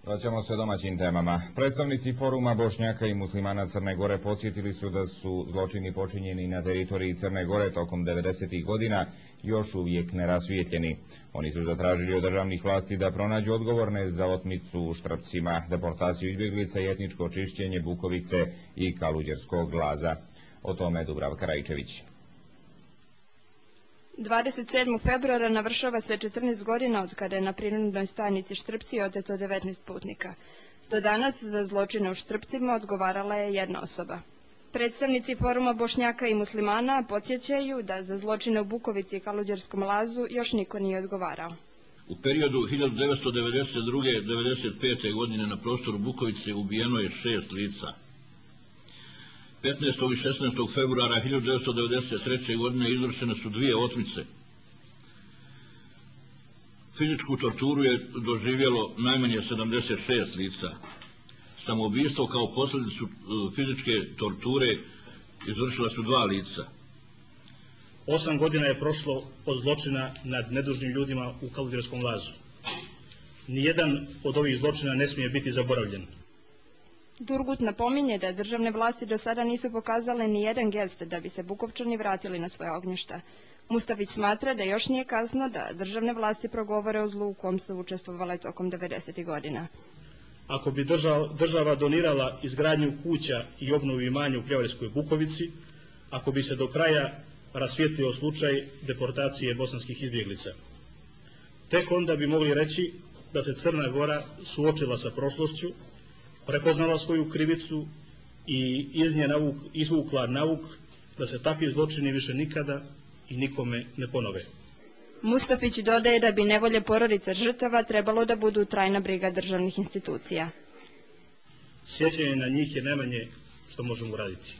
Vraćamo se domaćim temama. Predstavnici Foruma Bošnjaka i muslimana Crne Gore podsjetili su da su zločini počinjeni na teritoriji Crne Gore tokom 90. godina još uvijek nerasvijetljeni. Oni su zatražili od državnih vlasti da pronađu odgovorne za otmicu u Štrpcima, deportaciju izbjeglica i etničko čišćenje Bukovice i Kaluđerskog Laza. O tome Dubravka Rajčević. 27. februara navršava se 14 godina od kada je na prinudnoj stanici Štrpci oteto 19 putnika. Do danas za zločine u Štrpcima odgovarala je jedna osoba. Predstavnici Foruma Bošnjaka i muslimana podsjećaju da za zločine u Bukovici i Kaluđerskom Lazu još niko nije odgovarao. U periodu 1992-1995. godine na prostoru Bukovice ubijeno je 6 lica. 15. i 16. februara 1993. godine izvršene su 2 otmice. Fizičku torturu je doživjelo najmanje 76 lica. Samoubistvo kao posljedicu fizičke torture izvršila su 2 lica. 8 godina je prošlo od zločina nad nedužnim ljudima u Kaluđerskom Lazu. Nijedan od ovih zločina ne smije biti zaboravljen. Durgut napominje da državne vlasti do sada nisu pokazale ni jedan gest da bi se Bukovčani vratili na svoje ognjišta. Mustafić smatra da još nije kasno da državne vlasti progovore o zlu u kom su učestvovale tokom 90. godina. Ako bi država donirala izgradnju kuća i obnovu imanja u Pljevaljskoj Bukovici, ako bi se do kraja rasvijetlio slučaj deportacije bosanskih izbjeglica, tek onda bi mogli reći da se Crna Gora suočila sa prošlošću, prepoznala svoju krivicu i iz nje izvukla nauk da se takvi zločini više nikada i nikome ne ponove. Mustafić dodaje da bi nevolje porodica žrtava trebalo da budu trajna briga državnih institucija. Sjećanje na njih je najmanje što možemo uraditi.